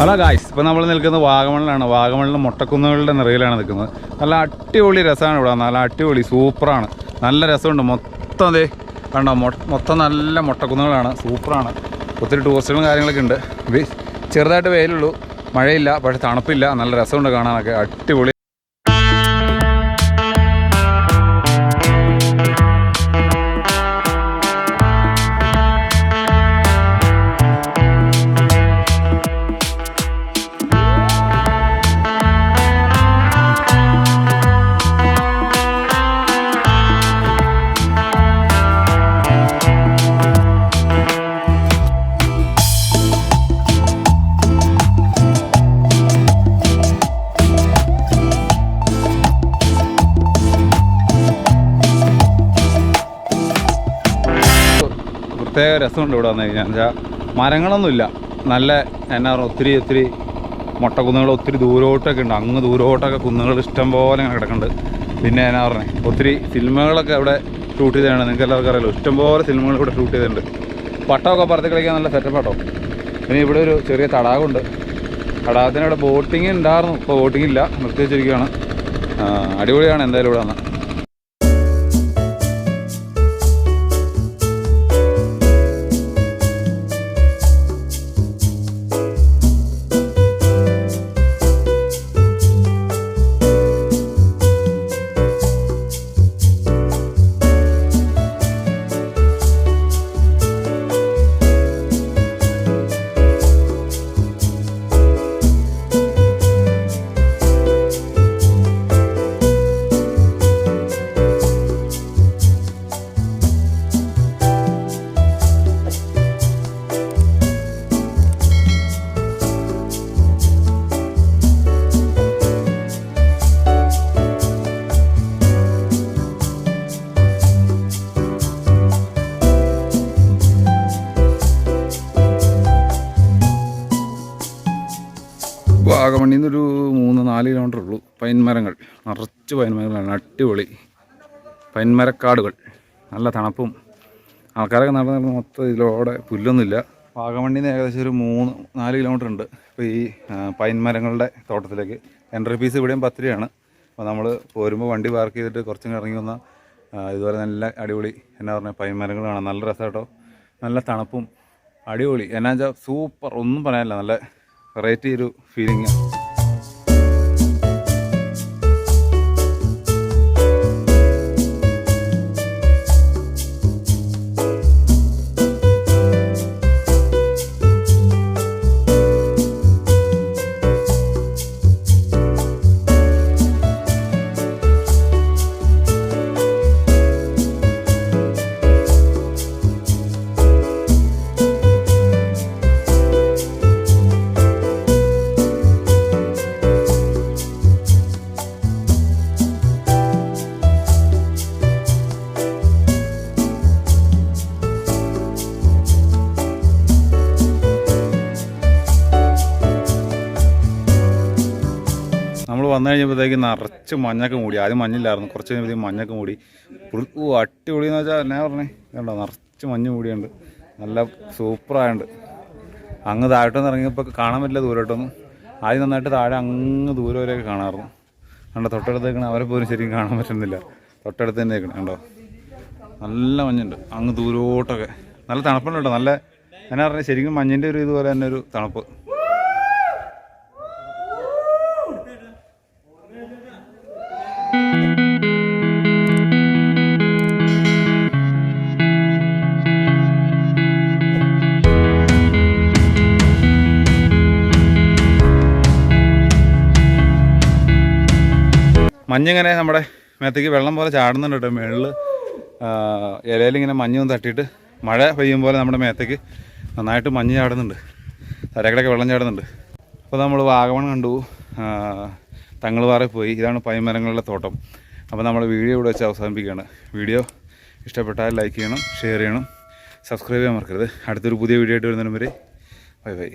Hello guys, ഇപ്പോൾ നമ്മൾ നിൽക്കുന്നത് വാഗമണിലാണ്. വാഗമണിൽ മൊട്ടക്കുന്നുകളുടെ നിറയിലാണ് നിൽക്കുന്നത്. നല്ല അടിപൊളി രസമാണ് ഇവിടെ. നല്ല അടിപൊളി സൂപ്പറാണ്, നല്ല രസമുണ്ട്. മൊത്തം അതേ കണ്ടോ, മൊത്തം നല്ല മൊട്ടക്കുന്നുകളാണ്, സൂപ്പറാണ്. ഒത്തിരി ടൂറിസ്റ്റുകളും കാര്യങ്ങളൊക്കെ ഉണ്ട്. ചെറുതായിട്ട് വെയിലുള്ളൂ, മഴയില്ല, പക്ഷേ തണുപ്പില്ല. നല്ല രസമുണ്ട് കാണാനൊക്കെ, അടിപൊളി. പ്രത്യേക രസമുണ്ട് ഇവിടെ വന്നു കഴിഞ്ഞാൽ. മരങ്ങളൊന്നുമില്ല, നല്ല എന്നാ പറയുക, ഒത്തിരി മൊട്ടക്കുന്നുകൾ ഒത്തിരി ദൂരോട്ടൊക്കെ ഉണ്ട്. അങ്ങ് ദൂരോട്ടൊക്കെ കുന്നുകൾ ഇഷ്ടം പോലെ ഇങ്ങനെ കിടക്കുന്നുണ്ട്. പിന്നെ എന്നാ പറഞ്ഞത്, ഒത്തിരി സിനിമകളൊക്കെ ഇവിടെ ഷൂട്ട് ചെയ്തതാണ്. നിങ്ങൾക്ക് എല്ലാവർക്കും അറിയാലോ, ഇഷ്ടംപോലെ സിനിമകൾ ഇവിടെ ഷൂട്ട് ചെയ്തിട്ടുണ്ട്. പട്ടമൊക്കെ പറത്തി കളിക്കാൻ നല്ല സെറ്റപ്പ് ആട്ടോ. പിന്നെ ഇവിടെ ഒരു ചെറിയ തടാകമുണ്ട്. തടാകത്തിന് ഇവിടെ ബോട്ടിങ് ഉണ്ടായിരുന്നു, ഇപ്പോൾ ബോട്ടിങ് ഇല്ല, നിർത്തി വെച്ചിരിക്കുകയാണ്. അടിപൊളിയാണ് എന്തായാലും ഇവിടെ വന്ന്. വാഗമണ്ണിൽ നിന്നൊരു 3-4 കിലോമീറ്റർ ഉള്ളൂ. പൈൻമരങ്ങൾ, നിറച്ച് പൈൻമരങ്ങളാണ്, അടിപൊളി പൈൻമരക്കാടുകൾ, നല്ല തണുപ്പും. ആൾക്കാരൊക്കെ നടന്ന് മൊത്തം ഇതിലൂടെ, പുല്ലൊന്നുമില്ല. വാഗമണ്ണിൽ നിന്ന് ഏകദേശം ഒരു 3-4 കിലോമീറ്റർ ഉണ്ട് ഇപ്പോൾ ഈ പൈൻമരങ്ങളുടെ തോട്ടത്തിലേക്ക്. എൻട്രി ഫീസ് ഇവിടെയും 10 രൂപയാണ്. അപ്പോൾ നമ്മൾ പോരുമ്പോൾ വണ്ടി പാർക്ക് ചെയ്തിട്ട് കുറച്ചും ഇറങ്ങി വന്നാൽ ഇതുപോലെ നല്ല അടിപൊളി എന്നാ പറഞ്ഞാൽ പൈൻമരങ്ങൾ കാണാം. നല്ല രസം കേട്ടോ, നല്ല തണുപ്പും അടിപൊളി. എന്നാ വെച്ചാൽ സൂപ്പർ, ഒന്നും പറയാനില്ല, നല്ല വെറൈറ്റി ഒരു ഫീലിംഗ്. നമ്മൾ വന്നു കഴിഞ്ഞപ്പോഴത്തേക്ക് നിറച്ച് മഞ്ഞൊക്കെ മൂടി. ആദ്യം മഞ്ഞില്ലായിരുന്നു, കുറച്ച് കഴിഞ്ഞപ്പോഴത്തേക്കും മഞ്ഞൊക്കെ മൂടി. അടിപൊളി എന്ന് വെച്ചാൽ എന്നാ പറഞ്ഞേ, കണ്ടോ, നിറച്ച് മഞ്ഞ് മൂടിയുണ്ട്, നല്ല സൂപ്പറായുണ്ട്. അങ്ങ് താഴോട്ടൊന്ന് ഇറങ്ങിയപ്പോൾ കാണാൻ പറ്റില്ല ദൂരോട്ടൊന്നും. ആദ്യം നന്നായിട്ട് താഴെ അങ്ങ് ദൂരം വരെയൊക്കെ കാണാമായിരുന്നു. കണ്ടോ, തൊട്ടടുത്തേക്കണേ, അവരെ പോലും ശരിക്കും കാണാൻ പറ്റുന്നില്ല. തൊട്ടടുത്ത് തന്നെ നിൽക്കണേ, കണ്ടോ, നല്ല മഞ്ഞുണ്ട് അങ്ങ് ദൂരോട്ടൊക്കെ. നല്ല തണുപ്പുണ്ട് കേട്ടോ, നല്ല എന്നാ പറഞ്ഞാൽ ശരിക്കും മഞ്ഞിൻ്റെ ഒരു ഇതുപോലെ തന്നെ ഒരു തണുപ്പ്. മഞ്ഞിങ്ങനെ നമ്മുടെ മേത്തേക്ക് വെള്ളം പോലെ ചാടുന്നുണ്ട് കേട്ടോ. മേളിൽ ഇലയിലിങ്ങനെ മഞ്ഞൊന്ന് തട്ടിയിട്ട് മഴ പെയ്യും പോലെ നമ്മുടെ മേത്തേക്ക് നന്നായിട്ട് മഞ്ഞ് ചാടുന്നുണ്ട്, തരകളൊക്കെ വെള്ളം ചാടുന്നുണ്ട്. അപ്പോൾ നമ്മൾ വാഗമൺ കണ്ടു, തങ്ങൾവാറ പോയി. ഇതാണ് പൈൻമരങ്ങളുടെ തോട്ടം. അപ്പോൾ നമ്മൾ വീഡിയോ ഇവിടെ വെച്ച് അവസാനിപ്പിക്കുകയാണ്. വീഡിയോ ഇഷ്ടപ്പെട്ടാൽ ലൈക്ക് ചെയ്യണം, ഷെയർ ചെയ്യണം, സബ്സ്ക്രൈബ് ചെയ്യാൻ മറക്കരുത്. അടുത്തൊരു പുതിയ വീഡിയോ ആയിട്ട് വരുന്നതിന് വരെ ബൈ ബൈ.